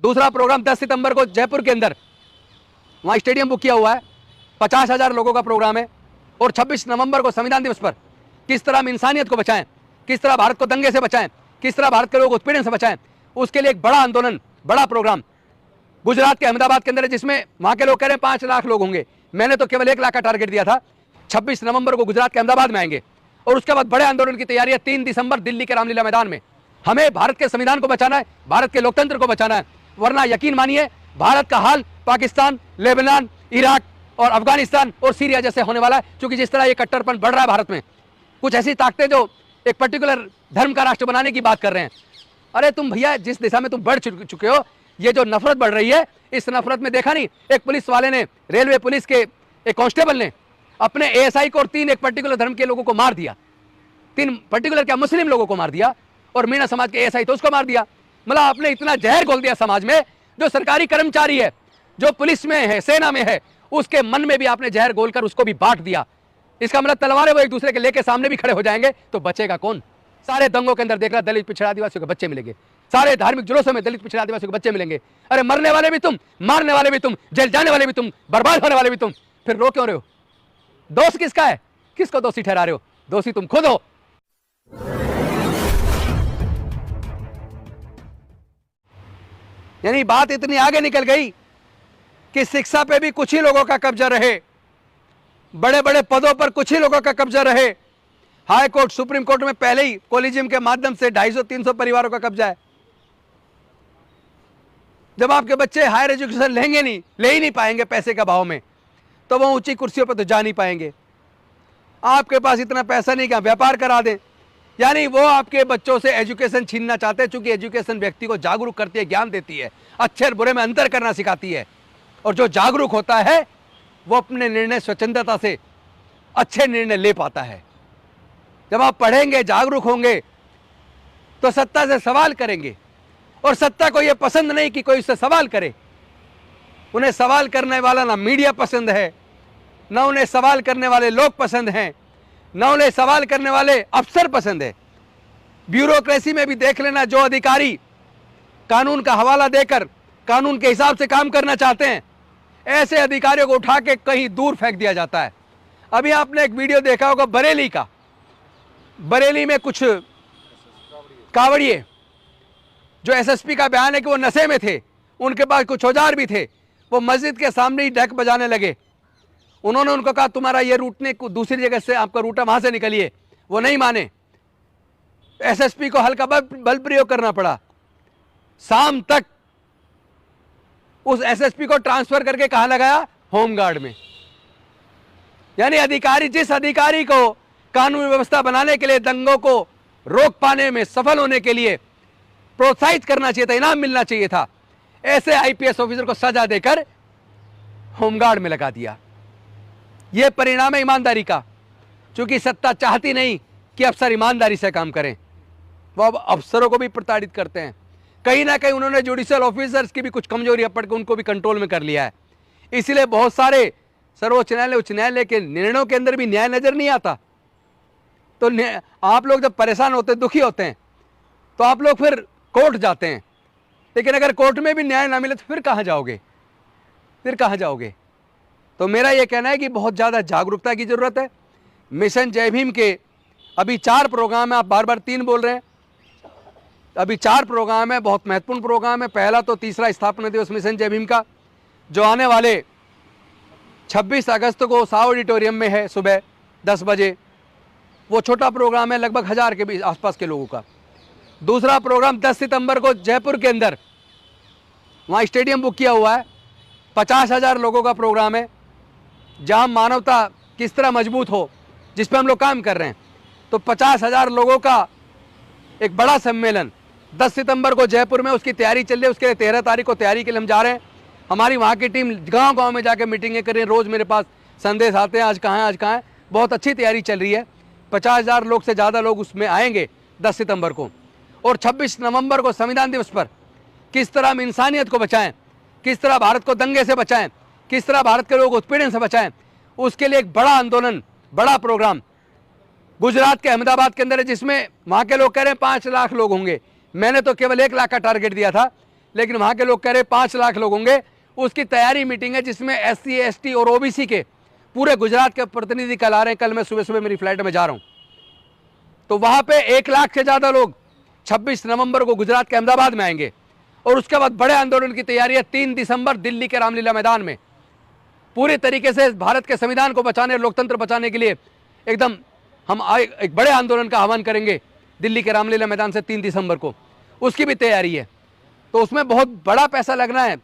दूसरा प्रोग्राम 10 सितंबर को जयपुर के अंदर, वहां स्टेडियम बुक किया हुआ है, 50,000 लोगों का प्रोग्राम है। और 26 नवंबर को संविधान दिवस पर किस तरह हम इंसानियत को बचाएं, किस तरह भारत को दंगे से बचाएं, किस तरह भारत के लोग उत्पीड़न से बचाएं, उसके लिए एक बड़ा आंदोलन, बड़ा प्रोग्राम गुजरात के अहमदाबाद के अंदर है, जिसमें वहां के लोग कह रहे हैं 5 लाख लोग होंगे। मैंने तो केवल 1 लाख का टारगेट दिया था। 26 नवंबर को गुजरात के अहमदाबाद में आएंगे और उसके बाद बड़े आंदोलन की तैयारी है 3 दिसंबर दिल्ली के रामलीला मैदान में। हमें भारत के संविधान को बचाना है, भारत के लोकतंत्र को बचाना है, वरना यकीन मानिए भारत का हाल पाकिस्तान, लेबनान, इराक और अफगानिस्तान और सीरिया जैसे होने वाला है। क्योंकि जिस तरह ये कट्टरपन बढ़ रहा है भारत में, कुछ ऐसी ताकतें जो एक पर्टिकुलर धर्म का राष्ट्र बनाने की बात कर रहे हैं। अरे तुम भैया, जिस दिशा में तुम बढ़ चुके हो, ये जो नफरत बढ़ रही है, इस नफरत में देखा नहीं, एक पुलिस वाले ने, रेलवे पुलिस के एक कांस्टेबल ने अपने एएसआई को और 3 एक पर्टिकुलर धर्म के लोगों को मार दिया। 3 पर्टिकुलर क्या, मुस्लिम लोगों को मार दिया, और मीणा समाज के एएसआई तो उसको मार दिया। मतलब आपने इतना जहर घोल दिया समाज में। जो सरकारी कर्मचारी है, जो पुलिस में है, सेना में है, उसके मन में भी आपने जहर घोलकर उसको भी बांट दिया। इसका मतलब तलवारें वो एक दूसरे के लेके सामने भी खड़े हो जाएंगे, तो बचेगा कौन? सारे दंगों के अंदर देख रहा, दलित पिछड़ा आदिवासियों के बच्चे मिलेंगे, सारे धार्मिक जुलूसों में दलित पिछड़ा आदिवासियों के बच्चे मिलेंगे। अरे मरने वाले भी तुम, मारने वाले भी तुम, जेल जाने वाले भी तुम, बर्बाद होने वाले भी तुम, फिर रो क्यों रहे हो? दोष किसका है? किसको दोषी ठहरा रहे हो? दोषी तुम खुद हो। यानी बात इतनी आगे निकल गई कि शिक्षा पे भी कुछ ही लोगों का कब्जा रहे, बड़े बड़े पदों पर कुछ ही लोगों का कब्जा रहे। हाई कोर्ट, सुप्रीम कोर्ट में पहले ही कोलिजियम के माध्यम से 250-300 परिवारों का कब्जा है। जब आपके बच्चे हायर एजुकेशन लेंगे नहीं, ले ही नहीं पाएंगे पैसे के भाव में, तो वो ऊंची कुर्सियों पर तो जा नहीं पाएंगे। आपके पास इतना पैसा नहीं कि व्यापार करा दें। यानी वो आपके बच्चों से एजुकेशन छीनना चाहते हैं, चूंकि एजुकेशन व्यक्ति को जागरूक करती है, ज्ञान देती है, अच्छे और बुरे में अंतर करना सिखाती है। और जो जागरूक होता है वो अपने निर्णय स्वतंत्रता से अच्छे निर्णय ले पाता है। जब आप पढ़ेंगे, जागरूक होंगे, तो सत्ता से सवाल करेंगे। और सत्ता को यह पसंद नहीं कि कोई उससे सवाल करे। उन्हें सवाल करने वाला ना मीडिया पसंद है, ना उन्हें सवाल करने वाले लोग पसंद हैं, ना उन्हें सवाल करने वाले अफसर पसंद है। ब्यूरोक्रेसी में भी देख लेना, जो अधिकारी कानून का हवाला देकर कानून के हिसाब से काम करना चाहते हैं, ऐसे अधिकारियों को उठा के कहीं दूर फेंक दिया जाता है। अभी आपने एक वीडियो देखा होगा बरेली का। बरेली में कुछ कावड़िए, जो एसएसपी का बयान है कि वो नशे में थे, उनके पास कुछ औजार भी थे, वो मस्जिद के सामने ही ढक बजाने लगे। उन्होंने उनको कहा तुम्हारा ये रूट ने दूसरी जगह से, आपका रूट है, वहां से निकलिए। वो नहीं माने, एसएसपी को हल्का बल प्रयोग करना पड़ा। शाम तक उस एसएसपी को ट्रांसफर करके कहां लगाया? होमगार्ड में। यानी अधिकारी, जिस अधिकारी को कानून व्यवस्था बनाने के लिए, दंगों को रोक पाने में सफल होने के लिए प्रोत्साहित करना चाहिए था, इनाम मिलना चाहिए था, ऐसे आईपीएस ऑफिसर को सजा देकर होमगार्ड में लगा दिया। यह परिणाम है ईमानदारी का। क्योंकि सत्ता चाहती नहीं कि अफसर ईमानदारी से काम करें, वो अब अफसरों को भी प्रताड़ित करते हैं। कहीं ना कहीं उन्होंने जुडिशियल ऑफिसर्स की भी कुछ कमजोरियां पढ़ के उनको भी कंट्रोल में कर लिया है। इसलिए बहुत सारे सर्वोच्च न्यायालय, उच्च न्यायालय के निर्णयों के अंदर भी न्याय नजर नहीं आता। तो आप लोग जब परेशान होते हैं, दुखी होते हैं, तो आप लोग फिर कोर्ट जाते हैं। लेकिन अगर कोर्ट में भी न्याय ना मिले तो फिर कहां जाओगे? फिर कहां जाओगे? तो मेरा यह कहना है कि बहुत ज़्यादा जागरूकता की ज़रूरत है। मिशन जय भीम के अभी 4 प्रोग्राम है, आप बार बार 3 बोल रहे हैं। अभी 4 प्रोग्राम है, बहुत महत्वपूर्ण प्रोग्राम है। पहला तो तीसरा स्थापना दिवस मिशन जय भीम का, जो आने वाले 26 अगस्त को साव ऑडिटोरियम में है सुबह 10 बजे। वो छोटा प्रोग्राम है, लगभग 1000 के भी आसपास के लोगों का। दूसरा प्रोग्राम 10 सितंबर को जयपुर के अंदर, वहाँ स्टेडियम बुक किया हुआ है, 50,000 लोगों का प्रोग्राम है, जहाँ मानवता किस तरह मजबूत हो, जिस पर हम लोग काम कर रहे हैं। तो 50,000 लोगों का एक बड़ा सम्मेलन 10 सितंबर को जयपुर में, उसकी तैयारी चल रही है। उसके लिए 13 तारीख को तैयारी के लिए हम जा रहे हैं। हमारी वहाँ की टीम गांव-गांव में जाकर मीटिंगें कर रही है। रोज़ मेरे पास संदेश आते हैं, आज कहाँ है, आज कहाँ है। बहुत अच्छी तैयारी चल रही है। 50,000 लोग से ज़्यादा लोग उसमें आएंगे 10 सितंबर को। और 26 नवंबर को संविधान दिवस पर किस तरह हम इंसानियत को बचाएं, किस तरह भारत को दंगे से बचाएं, किस तरह भारत के लोग उत्पीड़न से बचाएं, उसके लिए एक बड़ा आंदोलन, बड़ा प्रोग्राम गुजरात के अहमदाबाद के अंदर है, जिसमें वहाँ के लोग कह रहे हैं 5 लाख लोग होंगे। मैंने तो केवल 1 लाख का टारगेट दिया था। लेकिन वहाँ के लोग कह रहे 5 लाख लोग होंगे। उसकी तैयारी मीटिंग है जिसमें SC ST और OBC के पूरे गुजरात के प्रतिनिधि कल आ रहे हैं। कल मैं सुबह सुबह मेरी फ्लाइट में जा रहा हूँ, तो वहाँ पे 1 लाख से ज़्यादा लोग 26 नवंबर को गुजरात के अहमदाबाद में आएंगे। और उसके बाद बड़े आंदोलन की तैयारी है 3 दिसंबर दिल्ली के रामलीला मैदान में। पूरी तरीके से भारत के संविधान को बचाने और लोकतंत्र बचाने के लिए एकदम हम एक बड़े आंदोलन का आह्वान करेंगे दिल्ली के रामलीला मैदान से 3 दिसंबर को। उसकी भी तैयारी है, तो उसमें बहुत बड़ा पैसा लगना है।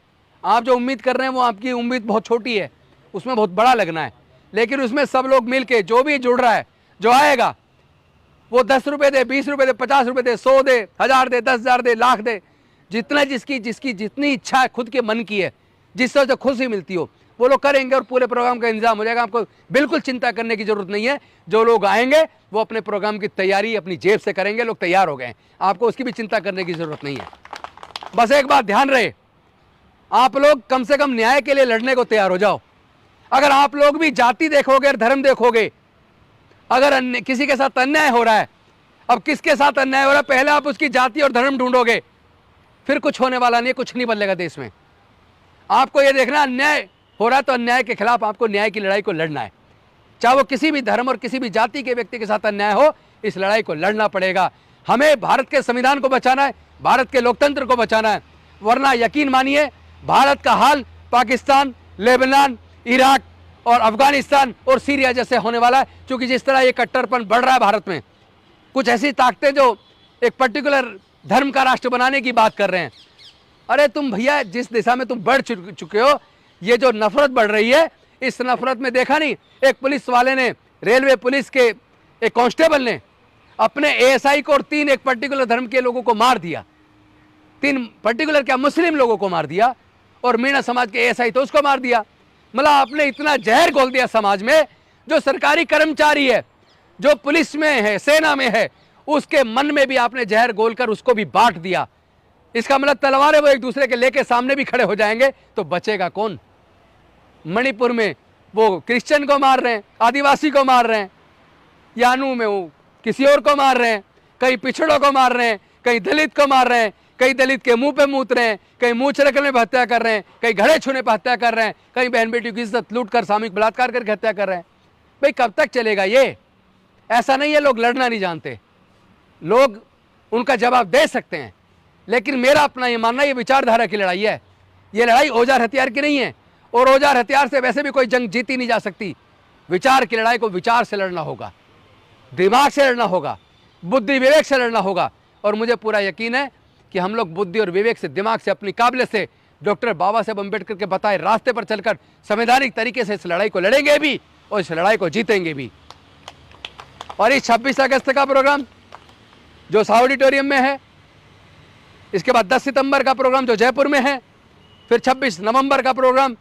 आप जो उम्मीद कर रहे हैं वो आपकी उम्मीद बहुत छोटी है, उसमें बहुत बड़ा लगना है। लेकिन उसमें सब लोग मिल के, जो भी जुड़ रहा है, जो आएगा, वो 10 रुपये दे, 20 रुपये दे, 50 रुपये दे, 100 दे, 1000 दे, 10,000 दे, लाख दे, जितना जिसकी जिसकी जितनी इच्छा है, खुद के मन की है, जिससे जो खुशी मिलती हो, वो लोग करेंगे और पूरे प्रोग्राम का इंतजाम हो जाएगा। आपको बिल्कुल चिंता करने की जरूरत नहीं है। जो लोग आएंगे वो अपने प्रोग्राम की तैयारी अपनी जेब से करेंगे। लोग तैयार हो गए, आपको उसकी भी चिंता करने की जरूरत नहीं है। बस एक बात ध्यान रहे, आप लोग कम से कम न्याय के लिए लड़ने को तैयार हो जाओ। अगर आप लोग भी जाति देखोगे और धर्म देखोगे, अगर किसी के साथ अन्याय हो रहा है, अब किसके साथ अन्याय हो रहा है, पहले आप उसकी जाति और धर्म ढूंढोगे, फिर कुछ होने वाला नहीं, कुछ नहीं बदलेगा देश में। आपको यह देखना, अन्याय हो रहा है तो अन्याय के खिलाफ आपको न्याय की लड़ाई को लड़ना है। चाहे वो किसी भी धर्म और किसी भी जाति के व्यक्ति के साथ अन्याय हो, इस लड़ाई को लड़ना पड़ेगा। हमें भारत के संविधान को बचाना है, भारत के लोकतंत्र को बचाना है, वरना यकीन मानिए भारत का हाल पाकिस्तान, लेबनान, इराक और अफगानिस्तान और सीरिया जैसे होने वाला है। क्योंकि जिस तरह ये कट्टरपन बढ़ रहा है भारत में, कुछ ऐसी ताकतें जो एक पर्टिकुलर धर्म का राष्ट्र बनाने की बात कर रहे हैं। अरे तुम भैया, जिस दिशा में तुम बढ़ चुके हो, ये जो नफरत बढ़ रही है, इस नफरत में देखा नहीं, एक पुलिस वाले ने, रेलवे पुलिस के एक कांस्टेबल ने अपने ASI को और 3 एक पर्टिकुलर धर्म के लोगों को मार दिया। 3 पर्टिकुलर क्या, मुस्लिम लोगों को मार दिया, और मीणा समाज के ASI तो उसको मार दिया। मतलब आपने इतना जहर घोल दिया समाज में। जो सरकारी कर्मचारी है, जो पुलिस में है, सेना में है, उसके मन में भी आपने जहर घोलकर उसको भी बांट दिया। इसका मतलब तलवारें वो एक दूसरे के लेके सामने भी खड़े हो जाएंगे, तो बचेगा कौन। मणिपुर में वो क्रिश्चियन को मार रहे हैं, आदिवासी को मार रहे हैं, यानू में वो किसी और को मार रहे हैं, कहीं पिछड़ों को मार रहे हैं, कहीं दलित को मार रहे हैं, कहीं दलित के मुंह पे मूत रहे हैं, कहीं मुंह छिड़कने पर हत्या कर रहे हैं, कहीं घड़े छूने पर हत्या कर रहे हैं, कहीं बहन बेटी की इज्जत लूट कर सामूहिक बलात्कार करके हत्या कर रहे हैं। भाई कब तक चलेगा ये। ऐसा नहीं है लोग लड़ना नहीं जानते, लोग उनका जवाब दे सकते हैं। लेकिन मेरा अपना ये मानना, ये विचारधारा की लड़ाई है। ये लड़ाई औजार हथियार की नहीं है, और औजार हथियार से वैसे भी कोई जंग जीती नहीं जा सकती। विचार की लड़ाई को विचार से लड़ना होगा, दिमाग से लड़ना होगा, बुद्धि विवेक से लड़ना होगा। और मुझे पूरा यकीन है कि हम लोग बुद्धि और विवेक से, दिमाग से, अपनी काबिलियत से डॉक्टर बाबा साहब अम्बेडकर के बताए रास्ते पर चलकर संवैधानिक तरीके से इस लड़ाई को लड़ेंगे भी और इस लड़ाई को जीतेंगे भी। और इस 26 अगस्त का प्रोग्राम जो ऑडिटोरियम में है, इसके बाद 10 सितंबर का प्रोग्राम जो जयपुर में है, फिर 26 नवंबर का प्रोग्राम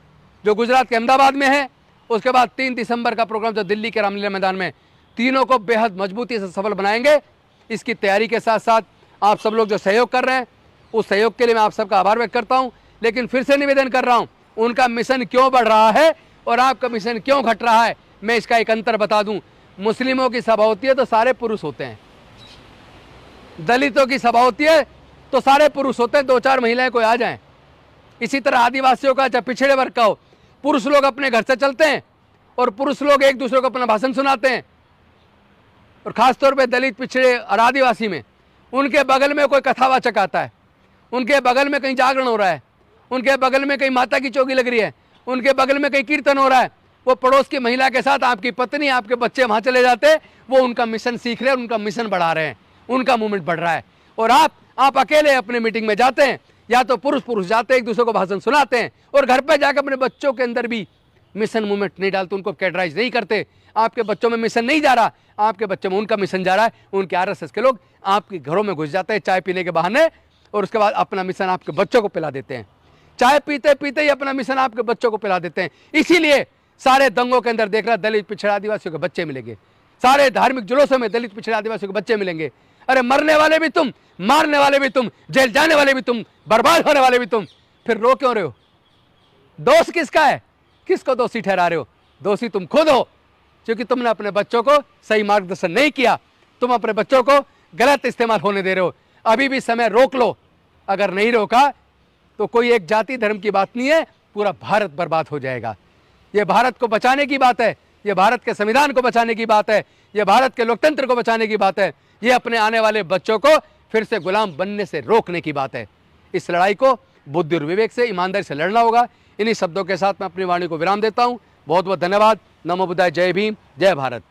जो गुजरात के अहमदाबाद में है, उसके बाद 3 दिसंबर का प्रोग्राम जो दिल्ली के रामलीला मैदान में, तीनों को बेहद मजबूती से सफल बनाएंगे। इसकी तैयारी के साथ साथ आप सब लोग जो सहयोग कर रहे हैं, उस सहयोग के लिए मैं आप सबका आभार व्यक्त करता हूं। लेकिन फिर से निवेदन कर रहा हूं, उनका मिशन क्यों बढ़ रहा है और आपका मिशन क्यों घट रहा है, मैं इसका एक अंतर बता दूं। मुस्लिमों की सभा होती है तो सारे पुरुष होते हैं, दलितों की सभा होती है तो सारे पुरुष होते हैं, 2-4 महिलाएं कोई आ जाएं। इसी तरह आदिवासियों का, चाहे पिछड़े वर्ग का हो, पुरुष लोग अपने घर से चलते हैं और पुरुष लोग एक दूसरे को अपना भाषण सुनाते हैं। और खासतौर पे दलित, पिछड़े और आदिवासी में उनके बगल में कोई कथावाचक आता है, उनके बगल में कहीं जागरण हो रहा है, उनके बगल में कहीं माता की चौकी लग रही है, उनके बगल में कहीं कीर्तन हो रहा है, वो पड़ोस की महिला के साथ आपकी पत्नी, आपके बच्चे वहाँ चले जाते हैं, वो उनका मिशन सीख रहे हैं, उनका मिशन बढ़ा रहे हैं, उनका मूवमेंट बढ़ रहा है। और आप अकेले अपने मीटिंग में जाते हैं, या तो पुरुष जाते हैं, एक दूसरे को भाषण सुनाते हैं, और घर पर जाकर अपने बच्चों के अंदर भी मिशन मूवमेंट नहीं डालते, उनको कैटराइज नहीं करते। आपके बच्चों में मिशन नहीं जा रहा, आपके बच्चों में उनका मिशन जा रहा है। उनके RSS के लोग आपके घरों में घुस जाते हैं चाय पीने के बहाने, और उसके बाद अपना मिशन आपके बच्चों को पिला देते हैं। चाय पीते पीते ही अपना मिशन आपके बच्चों को पिला देते हैं। इसीलिए सारे दंगों के अंदर देख रहा, दलित, पिछड़ा, आदिवासियों के बच्चे मिलेंगे, सारे धार्मिक जुलूसों में दलित, पिछड़ा, आदिवासियों के बच्चे मिलेंगे। अरे मरने वाले भी तुम, मारने वाले भी तुम, जेल जाने वाले भी तुम, बर्बाद होने वाले भी तुम, फिर रो क्यों रहे हो? दोष किसका है? किसको दोषी ठहरा रहे हो? दोषी तुम खुद हो, क्योंकि तुमने अपने बच्चों को सही मार्गदर्शन नहीं किया, तुम अपने बच्चों को गलत इस्तेमाल होने दे रहे हो। अभी भी समय रोक लो, अगर नहीं रोका तो कोई एक जाति धर्म की बात नहीं है, पूरा भारत बर्बाद हो जाएगा। ये भारत को बचाने की बात है, ये भारत के संविधान को बचाने की बात है, ये भारत के लोकतंत्र को बचाने की बात है, ये अपने आने वाले बच्चों को फिर से गुलाम बनने से रोकने की बात है। इस लड़ाई को बुद्धि और विवेक से, ईमानदारी से लड़ना होगा। इन्हीं शब्दों के साथ मैं अपनी वाणी को विराम देता हूं। बहुत बहुत धन्यवाद। नमो बुद्धाय। जय भीम, जय भारत।